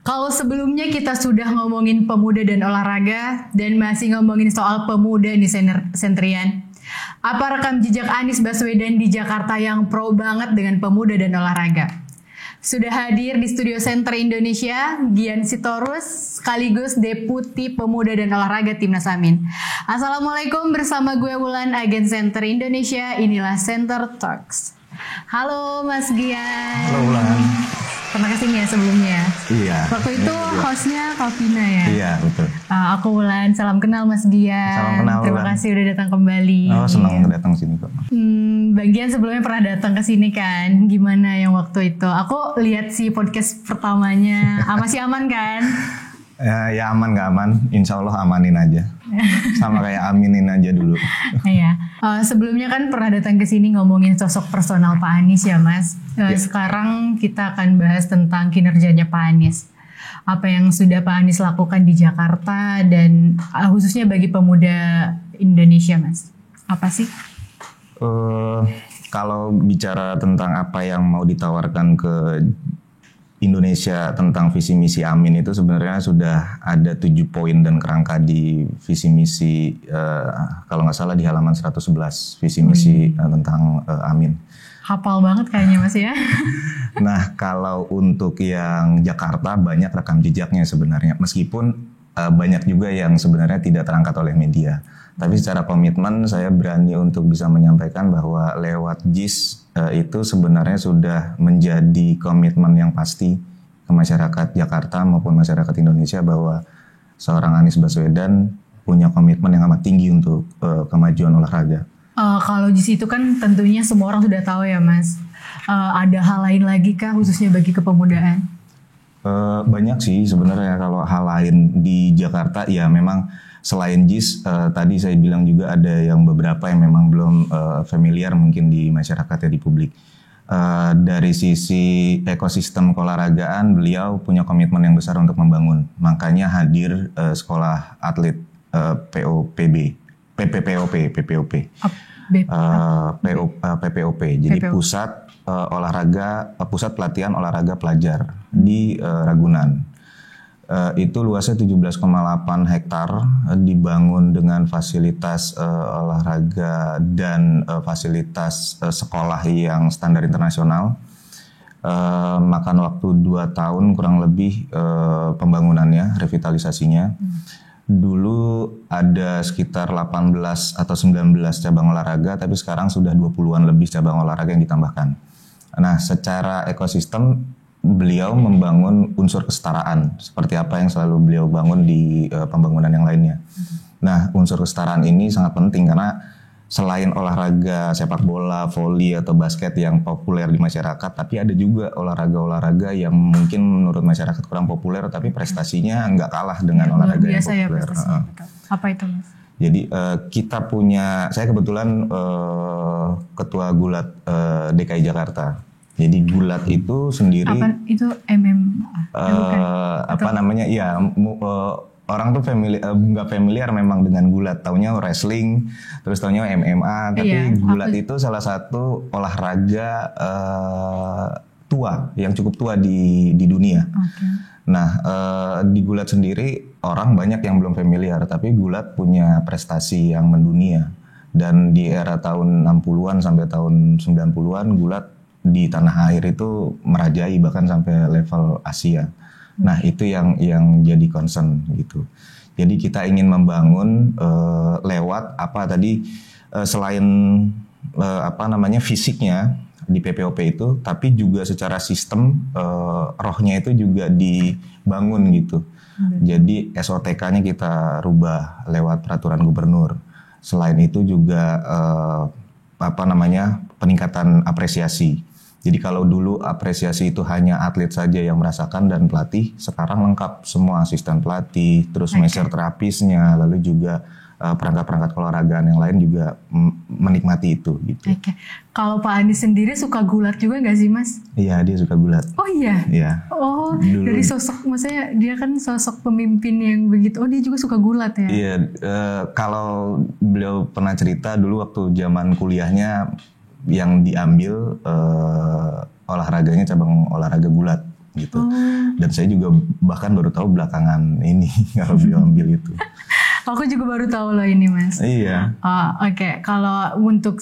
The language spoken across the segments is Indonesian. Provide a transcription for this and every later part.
Kalau sebelumnya kita sudah ngomongin pemuda dan olahraga dan masih ngomongin soal pemuda nih Sentrian. Apa rekam jejak Anies Baswedan di Jakarta yang pro banget dengan pemuda dan olahraga? Sudah hadir di Studio Center Indonesia, Gian Sitorus, sekaligus Deputi Pemuda dan Olahraga Timnas Amin. Assalamualaikum, bersama gue Wulan, Agen Center Indonesia, inilah Center Talks. Halo Mas Gian. Halo Wulan. Pernah kesini ya sebelumnya? Iya. Waktu itu hostnya Kalvina ya? Iya, betul. Aku Wulan, salam kenal Mas Gian. Salam kenal, Terima Wulan. kasih udah datang kembali. Oh, senang datang sini kok. Bang Gian sebelumnya pernah datang ke sini kan? Gimana yang waktu itu? Aku lihat sih podcast pertamanya. Masih aman kan? Ya aman nggak aman, insya Allah amanin aja. Sama kayak aminin aja dulu. Iya. Sebelumnya kan pernah datang ke sini ngomongin sosok personal Pak Anies ya Mas. Sekarang kita akan bahas tentang kinerjanya Pak Anies. Apa yang sudah Pak Anies lakukan di Jakarta dan khususnya bagi pemuda Indonesia Mas. Apa sih? Kalau bicara tentang apa yang mau ditawarkan ke Indonesia tentang visi misi Amin itu sebenarnya sudah ada 7 poin dan kerangka di visi misi kalau nggak salah di halaman 111 visi misi tentang Amin. Hafal banget kayaknya Mas ya. Nah kalau untuk yang Jakarta banyak rekam jejaknya sebenarnya, meskipun banyak juga yang sebenarnya tidak terangkat oleh media. Tapi secara komitmen saya berani untuk bisa menyampaikan bahwa lewat JIS itu sebenarnya sudah menjadi komitmen yang pasti ke masyarakat Jakarta maupun masyarakat Indonesia bahwa seorang Anies Baswedan punya komitmen yang amat tinggi untuk kemajuan olahraga. Kalau JIS itu kan tentunya semua orang sudah tahu ya Mas. Ada hal lain lagi kah khususnya bagi kepemudaan? Banyak sih sebenarnya kalau hal lain di Jakarta ya memang. Selain JIS, tadi saya bilang juga ada yang beberapa yang memang belum familiar mungkin di masyarakat ya di publik. Dari sisi ekosistem keolahragaan, beliau punya komitmen yang besar untuk membangun. Makanya hadir sekolah atlet PPOP. Jadi pusat pusat pelatihan olahraga pelajar di Ragunan. Itu luasnya 17,8 hektar, dibangun dengan fasilitas olahraga dan fasilitas sekolah yang standar internasional. Makan waktu 2 tahun kurang lebih pembangunannya, revitalisasinya. Dulu ada sekitar 18 atau 19 cabang olahraga, tapi sekarang sudah 20-an lebih cabang olahraga yang ditambahkan. Nah, secara ekosistem beliau membangun unsur kesetaraan seperti apa yang selalu beliau bangun di pembangunan yang lainnya. Nah, unsur kesetaraan ini sangat penting karena selain olahraga sepak bola, voli atau basket yang populer di masyarakat, tapi ada juga olahraga-olahraga yang mungkin menurut masyarakat kurang populer tapi prestasinya nggak kalah dengan olahraga yang populer. Apa itu Mas? Jadi kita punya, saya kebetulan ketua Gulat DKI Jakarta. Jadi Gulat itu sendiri apa itu MMA? Namanya ya orang tuh nggak familiar memang dengan Gulat, taunya wrestling, terus taunya MMA, tapi Gulat itu salah satu olahraga tua yang cukup tua di dunia. Nah di Gulat sendiri orang banyak yang belum familiar, tapi Gulat punya prestasi yang mendunia dan di era tahun 60-an sampai tahun 90-an Gulat di tanah air itu merajai bahkan sampai level Asia. Nah itu yang jadi concern gitu. Jadi kita ingin membangun lewat apa tadi selain fisiknya di PPOP itu, tapi juga secara sistem rohnya itu juga dibangun gitu. Jadi SOTK-nya kita rubah lewat peraturan gubernur. Selain itu juga peningkatan apresiasi. Jadi kalau dulu apresiasi itu hanya atlet saja yang merasakan dan pelatih, sekarang lengkap semua asisten pelatih, terus master terapisnya, lalu juga perangkat-perangkat keolahragaan yang lain juga menikmati itu gitu. Kalau Pak Anies sendiri suka gulat juga nggak sih Mas? Iya, dia suka gulat. Oh iya? Iya. Oh, dulu. Dari sosok, maksudnya dia kan sosok pemimpin yang begitu, dia juga suka gulat ya? Iya, kalau beliau pernah cerita dulu waktu zaman kuliahnya yang diambil olahraganya cabang olahraga gulat. gitu. Dan saya juga bahkan baru tahu belakangan ini kalau beliau ambil itu. Aku juga baru tahu loh ini Mas. Iya. Oke. Kalau untuk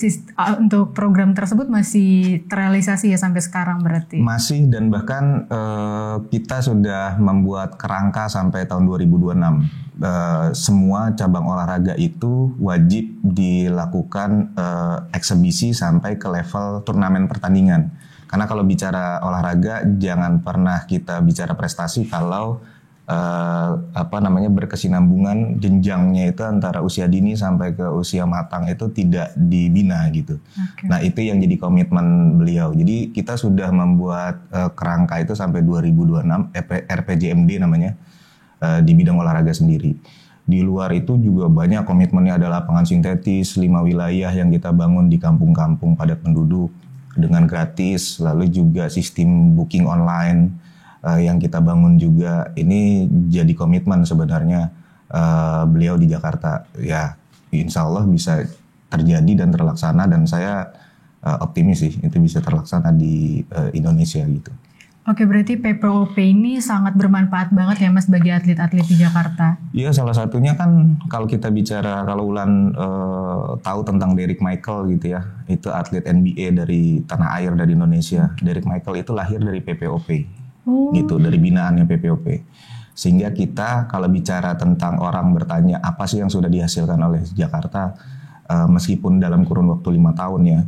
program tersebut masih terrealisasi ya sampai sekarang berarti? Masih, dan bahkan kita sudah membuat kerangka sampai tahun 2026. Semua cabang olahraga itu wajib dilakukan eksebisi sampai ke level turnamen pertandingan. Karena kalau bicara olahraga jangan pernah kita bicara prestasi kalau berkesinambungan jenjangnya itu antara usia dini sampai ke usia matang itu tidak dibina gitu. Okay. Nah itu yang jadi komitmen beliau. Jadi kita sudah membuat kerangka itu sampai 2026 RPJMD namanya di bidang olahraga sendiri. Di luar itu juga banyak komitmennya, ada lapangan sintetis 5 wilayah yang kita bangun di kampung-kampung padat penduduk dengan gratis, lalu juga sistem booking online yang kita bangun juga. Ini jadi komitmen sebenarnya beliau di Jakarta. Ya insya Allah bisa terjadi dan terlaksana, dan saya optimis sih itu bisa terlaksana di Indonesia gitu. Oke, berarti PPOP ini sangat bermanfaat banget ya Mas bagi atlet-atlet di Jakarta. Iya, salah satunya kan kalau kita bicara, kalau Ulan tahu tentang Derrick Michael gitu ya, itu atlet NBA dari tanah air dari Indonesia. Derrick Michael itu lahir dari PPOP, gitu, dari binaannya PPOP. Sehingga kita kalau bicara tentang orang bertanya apa sih yang sudah dihasilkan oleh Jakarta, meskipun dalam kurun waktu 5 tahun ya,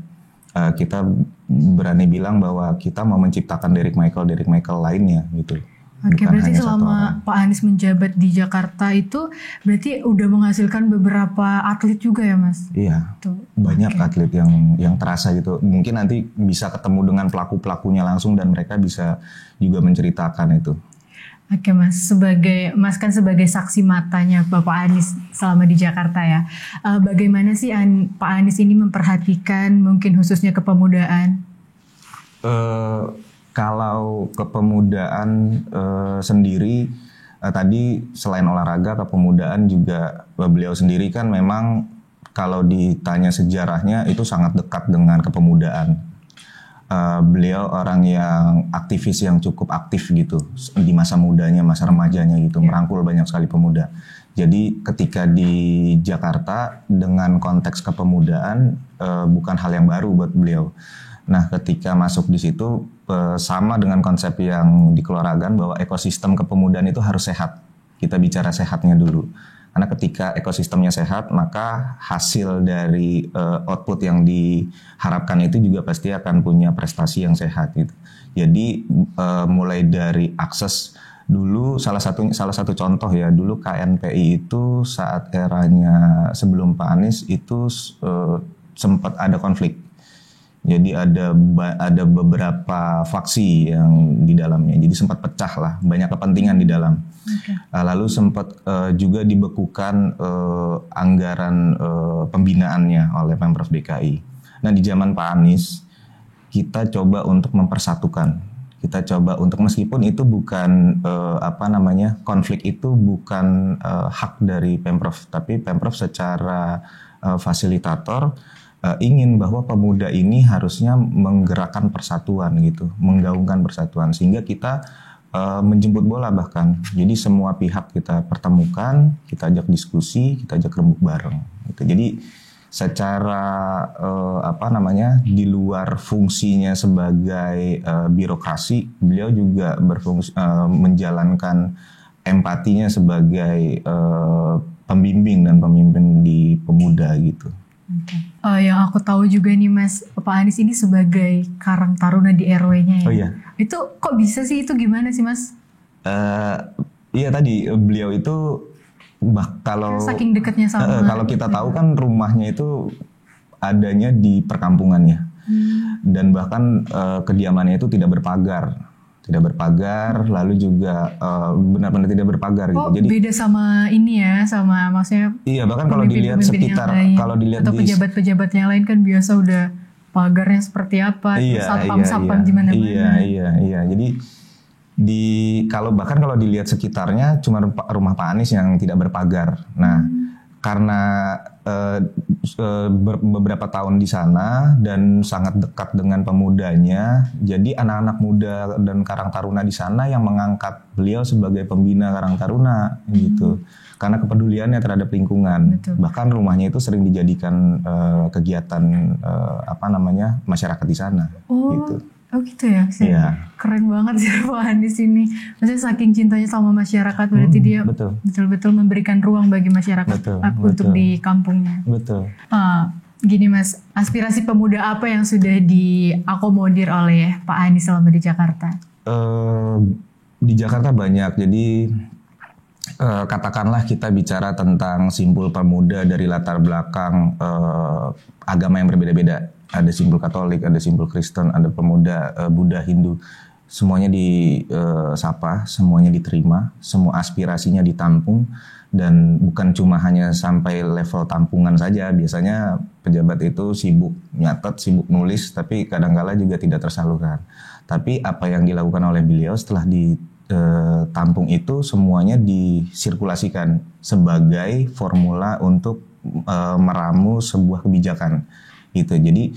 kita berani bilang bahwa kita mau menciptakan Derrick Michael lainnya gitu. Oke, berarti selama Pak Anies menjabat di Jakarta itu berarti udah menghasilkan beberapa atlet juga ya Mas? Iya, banyak atlet yang terasa gitu. Mungkin nanti bisa ketemu dengan pelaku-pelakunya langsung dan mereka bisa juga menceritakan itu. Oke Mas, Mas kan sebagai saksi matanya Bapak Anies selama di Jakarta ya. Bagaimana sih Pak Anies ini memperhatikan mungkin khususnya kepemudaan? Kalau kepemudaan sendiri, tadi selain olahraga, kepemudaan juga beliau sendiri kan memang kalau ditanya sejarahnya itu sangat dekat dengan kepemudaan. Beliau orang yang aktivis yang cukup aktif gitu di masa mudanya, masa remajanya gitu, merangkul banyak sekali pemuda. Jadi ketika di Jakarta dengan konteks kepemudaan bukan hal yang baru buat beliau. Nah ketika masuk di situ sama dengan konsep yang dikeluarkan bahwa ekosistem kepemudaan itu harus sehat. Kita bicara sehatnya dulu. Karena ketika ekosistemnya sehat, maka hasil dari output yang diharapkan itu juga pasti akan punya prestasi yang sehat gitu. Jadi mulai dari akses dulu, salah satu contoh ya, dulu KNPI itu saat eranya sebelum Pak Anies itu sempat ada konflik. Jadi ada beberapa faksi yang di dalamnya, jadi sempat pecah lah, banyak kepentingan di dalam. Okay. Lalu sempat juga dibekukan anggaran pembinaannya oleh Pemprov DKI. Nah di zaman Pak Anies kita coba untuk mempersatukan, kita coba untuk, meskipun itu bukan konflik itu bukan hak dari Pemprov, tapi Pemprov secara fasilitator ingin bahwa pemuda ini harusnya menggerakkan persatuan gitu, menggaungkan persatuan, sehingga kita menjemput bola bahkan. Jadi semua pihak kita pertemukan, kita ajak diskusi, kita ajak rembuk bareng gitu. Jadi secara di luar fungsinya sebagai birokrasi, beliau juga berfungsi menjalankan empatinya sebagai pembimbing dan pemimpin di pemuda gitu. Okay. Yang aku tahu juga nih Mas, Pak Anies ini sebagai Karang Taruna di RW-nya ya. Oh iya. Itu kok bisa sih, itu gimana sih Mas? Iya tadi beliau itu kalau saking dekatnya sama. Kalau kita tahu kan rumahnya itu adanya di perkampungannya. Dan bahkan kediamannya itu tidak berpagar. Lalu juga benar-benar tidak berpagar gitu. Jadi beda sama ini ya, sama maksudnya. Iya, bahkan kalau dilihat sekitar, kalau dilihat atau pejabat-pejabat yang lain kan biasa udah pagarnya seperti apa, satpam di mana-mana. Iya. Jadi kalau dilihat sekitarnya cuma rumah Pak Anies yang tidak berpagar. Nah, karena beberapa tahun di sana dan sangat dekat dengan pemudanya, jadi anak-anak muda dan Karang Taruna di sana yang mengangkat beliau sebagai pembina Karang Taruna gitu, karena kepeduliannya terhadap lingkungan. Betul. Bahkan rumahnya itu sering dijadikan kegiatan masyarakat di sana. Gitu. Oh gitu ya, Iya. Keren banget sih Pak Anies ini. Maksudnya saking cintanya sama masyarakat, berarti dia betul-betul memberikan ruang bagi masyarakat untuk di kampungnya. Betul. Gini Mas, aspirasi pemuda apa yang sudah diakomodir oleh Pak Anies selama di Jakarta? Di Jakarta banyak, jadi katakanlah kita bicara tentang simpul pemuda dari latar belakang agama yang berbeda-beda. Ada simpul Katolik, ada simpul Kristen, ada pemuda Buddha, Hindu. Semuanya disapa, semuanya diterima, semua aspirasinya ditampung. Dan bukan cuma hanya sampai level tampungan saja. Biasanya pejabat itu sibuk nyatet, sibuk nulis, tapi kadang-kala juga tidak tersalurkan. Tapi apa yang dilakukan oleh beliau setelah ditampung itu semuanya disirkulasikan sebagai formula untuk meramu sebuah kebijakan. Gitu. Jadi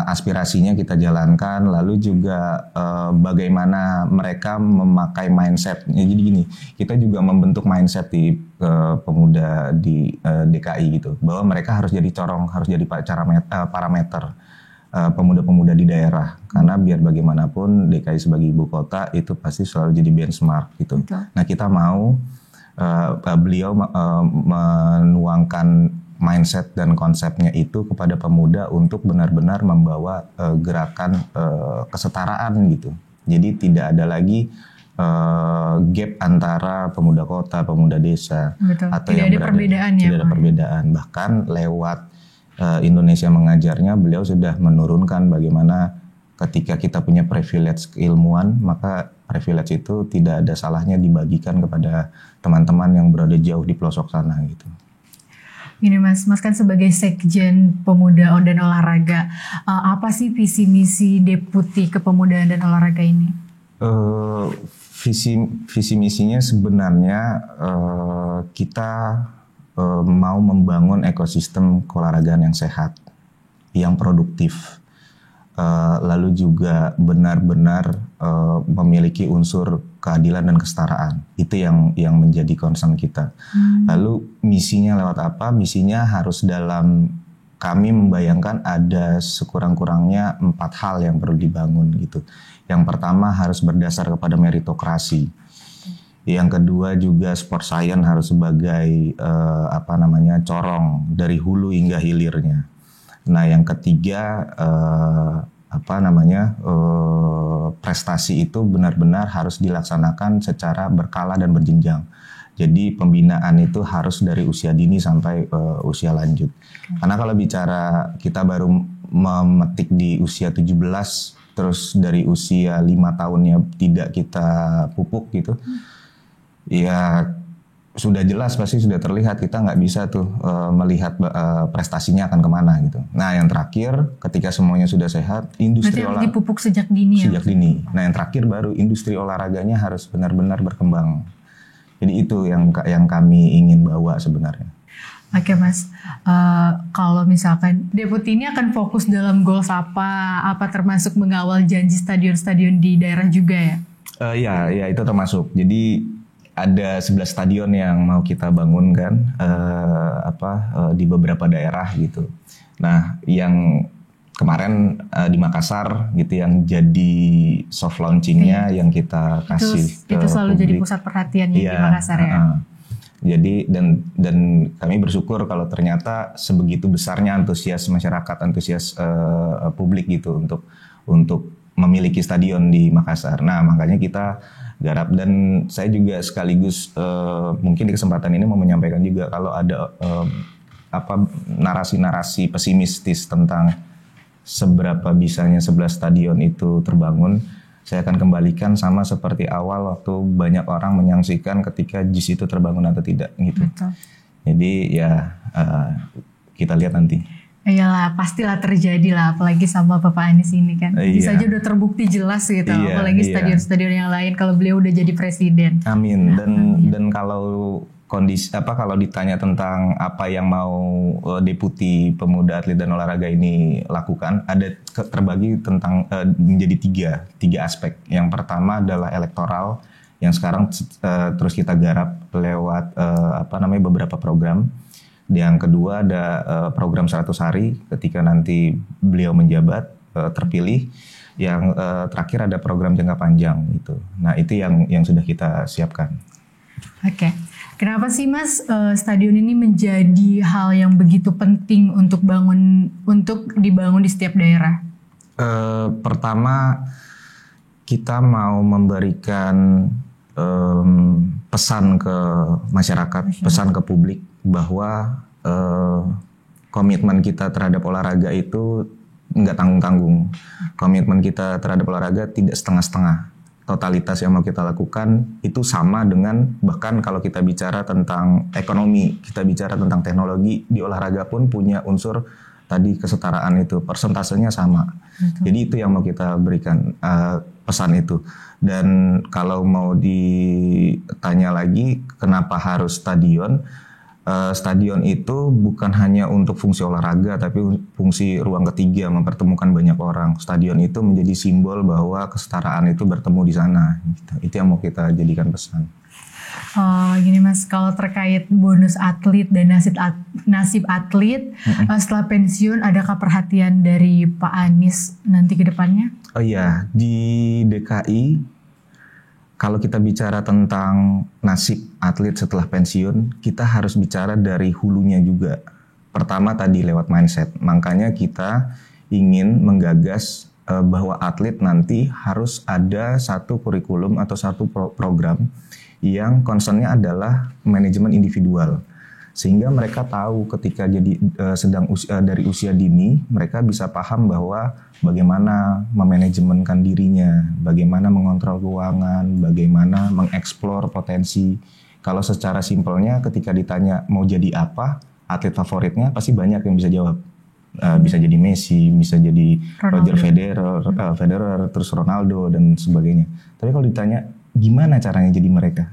aspirasinya kita jalankan, lalu juga bagaimana mereka memakai mindset. Jadi gini, kita juga membentuk mindset di pemuda di DKI gitu, bahwa mereka harus jadi corong, harus jadi parameter pemuda-pemuda di daerah, karena biar bagaimanapun DKI sebagai ibu kota itu pasti selalu jadi benchmark gitu. Betul. Nah kita mau beliau menuangkan mindset dan konsepnya itu kepada pemuda untuk benar-benar membawa gerakan kesetaraan gitu. Jadi tidak ada lagi gap antara pemuda kota, pemuda desa. Betul. Atau tidak yang ada perbedaan ya. Tidak ada perbedaan. Bahkan lewat Indonesia Mengajarnya beliau sudah menurunkan bagaimana ketika kita punya privilege keilmuan, maka privilege itu tidak ada salahnya dibagikan kepada teman-teman yang berada jauh di pelosok sana gitu. Gini Mas kan sebagai Sekjen Pemuda dan Olahraga, apa sih visi misi Deputi Kepemudaan dan Olahraga ini? Visi misinya sebenarnya kita mau membangun ekosistem keolahragaan yang sehat, yang produktif, lalu juga benar-benar memiliki unsur keadilan dan kesetaraan. Itu yang menjadi concern kita. Lalu misinya lewat apa? Misinya harus kami membayangkan ada sekurang-kurangnya 4 hal yang perlu dibangun gitu. Yang pertama harus berdasar kepada meritokrasi. Yang kedua juga sport science harus sebagai corong dari hulu hingga hilirnya. Nah yang ketiga prestasi itu benar-benar harus dilaksanakan secara berkala dan berjenjang. Jadi pembinaan itu harus dari usia dini sampai usia lanjut. Karena kalau bicara kita baru memetik di usia 17, terus dari usia 5 tahunnya tidak kita pupuk gitu, ya sudah jelas pasti sudah terlihat kita nggak bisa tuh melihat prestasinya akan kemana gitu. Nah yang terakhir ketika semuanya sudah sehat, industri olahraga dipupuk sejak dini ya? Sejak dini. Nah yang terakhir baru industri olahraganya harus benar-benar berkembang. Jadi itu yang kami ingin bawa sebenarnya. Oke Mas, kalau misalkan Deputi ini akan fokus dalam goals apa termasuk mengawal janji stadion-stadion di daerah juga ya? Ya itu termasuk. Jadi ada 11 stadion yang mau kita bangun kan di beberapa daerah gitu. Nah, yang kemarin di Makassar gitu yang jadi soft launchingnya yang kita kasih itu selalu publik. Jadi pusat perhatiannya di Makassar ya. Jadi dan kami bersyukur kalau ternyata sebegitu besarnya antusias masyarakat, antusias publik gitu untuk memiliki stadion di Makassar. Nah, makanya kita garap dan saya juga sekaligus mungkin di kesempatan ini mau menyampaikan juga kalau ada narasi-narasi pesimistis tentang seberapa bisanya 11 stadion itu terbangun, saya akan kembalikan sama seperti awal waktu banyak orang menyaksikan ketika JIS itu terbangun atau tidak gitu. Betul. Jadi ya kita lihat nanti. Iyalah, pastilah terjadi lah, apalagi sama Bapak Anies ini kan. Bisa aja udah terbukti jelas gitu, apalagi stadion-stadion yang lain kalau beliau udah jadi presiden. Amin. Dan kalau kondisi kalau ditanya tentang apa yang mau Deputi Pemuda Atlet dan Olahraga ini lakukan, ada terbagi tentang menjadi tiga aspek. Yang pertama adalah elektoral yang sekarang terus kita garap lewat beberapa program. Yang kedua ada program 100 hari ketika nanti beliau menjabat terpilih. Yang terakhir ada program jangka panjang gitu. Nah, itu yang sudah kita siapkan. Oke. Kenapa sih Mas stadion ini menjadi hal yang begitu penting untuk dibangun di setiap daerah? Pertama, kita mau memberikan pesan ke masyarakat, pesan ke publik bahwa komitmen kita terhadap olahraga itu nggak tanggung-tanggung. Komitmen kita terhadap olahraga tidak setengah-setengah. Totalitas yang mau kita lakukan itu sama dengan, bahkan kalau kita bicara tentang ekonomi, kita bicara tentang teknologi, di olahraga pun punya unsur tadi kesetaraan itu, persentasenya sama. Betul. Jadi itu yang mau kita berikan pesan itu. Dan kalau mau ditanya lagi kenapa harus stadion, stadion itu bukan hanya untuk fungsi olahraga tapi fungsi ruang ketiga, mempertemukan banyak orang. Stadion itu menjadi simbol bahwa kesetaraan itu bertemu di sana. Itu yang mau kita jadikan pesan. Gini Mas, kalau terkait bonus atlet dan nasib atlet setelah pensiun, adakah perhatian dari Pak Anies nanti ke depannya? Oh iya, di DKI kalau kita bicara tentang nasib atlet setelah pensiun, kita harus bicara dari hulunya juga. Pertama tadi lewat mindset, makanya kita ingin menggagas bahwa atlet nanti harus ada satu kurikulum atau satu program yang concernnya adalah manajemen individual. Sehingga mereka tahu ketika dari usia dini, mereka bisa paham bahwa bagaimana memanajemenkan dirinya, bagaimana mengontrol keuangan, bagaimana mengeksplor potensi. Kalau secara simpelnya ketika ditanya mau jadi apa, atlet favoritnya pasti banyak yang bisa jawab. Bisa jadi Messi, bisa jadi Roger Federer, terus Ronaldo dan sebagainya. Tapi kalau ditanya gimana caranya jadi mereka?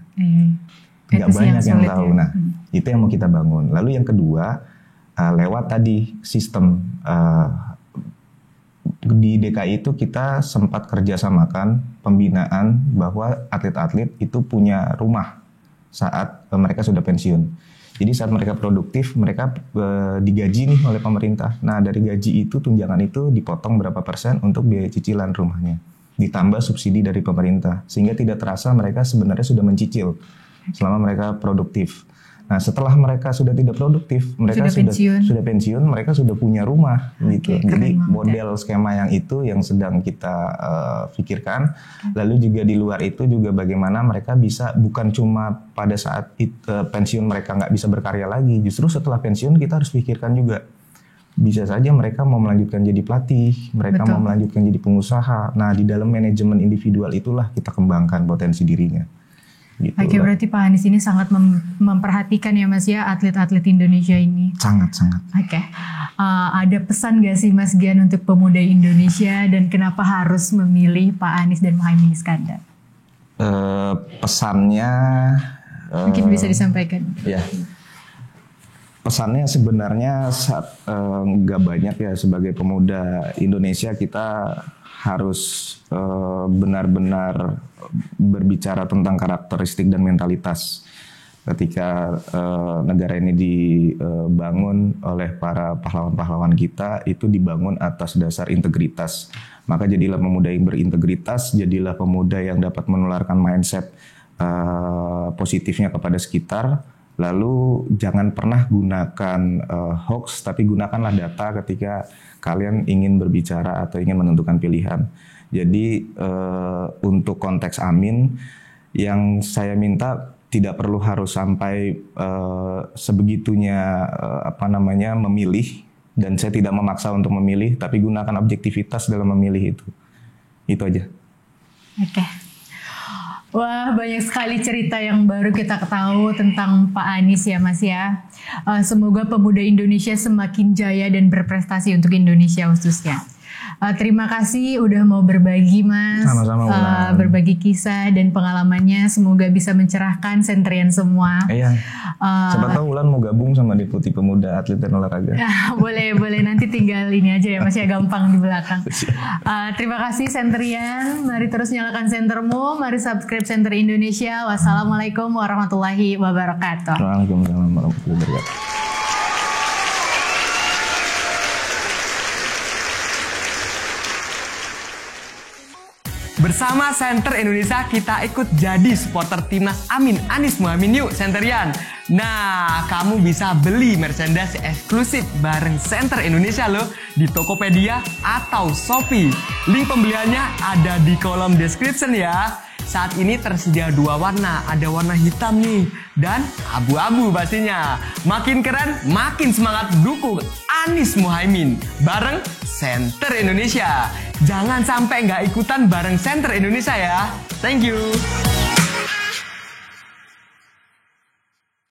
Nggak banyak yang tahu. Ya. Nah, itu yang mau kita bangun. Lalu yang kedua, lewat tadi sistem di DKI itu kita sempat kerjasamakan pembinaan bahwa atlet-atlet itu punya rumah saat mereka sudah pensiun. Jadi saat mereka produktif, mereka digaji nih oleh pemerintah. Nah, dari gaji itu, tunjangan itu dipotong berapa persen untuk biaya cicilan rumahnya. Ditambah subsidi dari pemerintah. Sehingga tidak terasa mereka sebenarnya sudah mencicil selama mereka produktif. Nah, setelah mereka sudah tidak produktif, mereka sudah pensiun, mereka sudah punya rumah gitu. Jadi model skema yang itu yang sedang kita pikirkan. Lalu juga di luar itu juga bagaimana mereka bisa bukan cuma pada saat pensiun mereka nggak bisa berkarya lagi. Justru setelah pensiun kita harus pikirkan juga. Bisa saja mereka mau melanjutkan jadi pelatih, mereka mau melanjutkan jadi pengusaha. Nah, di dalam manajemen individual itulah kita kembangkan potensi dirinya. Gitu. Oke, berarti Pak Anies ini sangat memperhatikan ya Mas ya atlet-atlet Indonesia ini. Sangat. Oke, ada pesan gak sih Mas Gian untuk pemuda Indonesia dan kenapa harus memilih Pak Anies dan Muhaimin Iskandar? Pesannya mungkin bisa disampaikan. Ya, pesannya sebenarnya nggak banyak ya. Sebagai pemuda Indonesia kita harus benar-benar berbicara tentang karakteristik dan mentalitas. Ketika negara ini dibangun oleh para pahlawan-pahlawan kita, itu dibangun atas dasar integritas. Maka jadilah pemuda yang berintegritas, jadilah pemuda yang dapat menularkan mindset positifnya kepada sekitar. Lalu jangan pernah gunakan hoax, tapi gunakanlah data ketika kalian ingin berbicara atau ingin menentukan pilihan. Jadi untuk konteks Amin, yang saya minta tidak perlu harus sampai sebegitunya memilih, dan saya tidak memaksa untuk memilih, tapi gunakan objektivitas dalam memilih itu. Itu aja. Oke. Wah, banyak sekali cerita yang baru kita ketahui tentang Pak Anies ya Mas ya. Semoga pemuda Indonesia semakin jaya dan berprestasi untuk Indonesia khususnya. Terima kasih udah mau berbagi Mas. Sama-sama, Wulan. Berbagi kisah dan pengalamannya. Semoga bisa mencerahkan sentrian semua. Iya. Siapa tahu Wulan mau gabung sama Deputi Pemuda Atlet dan Olahraga. Boleh nanti tinggal ini aja ya Mas ya, gampang di belakang. Terima kasih sentrian. Mari terus nyalakan sentermu. Mari subscribe Senter Indonesia. Wassalamualaikum warahmatullahi wabarakatuh. Waalaikumsalam warahmatullahi wabarakatuh. Bersama Senter Indonesia kita ikut jadi supporter timnas Amin Anies Mohaimin yuk Senterian. Nah, kamu bisa beli merchandise eksklusif bareng Senter Indonesia loh di Tokopedia atau Shopee. Link pembeliannya ada di kolom description ya. Saat ini tersedia 2 warna, ada warna hitam nih dan abu-abu pastinya. Makin keren, makin semangat dukung Anies Mohaimin bareng Senter Indonesia. Jangan sampai nggak ikutan bareng Senter Indonesia ya. Thank you.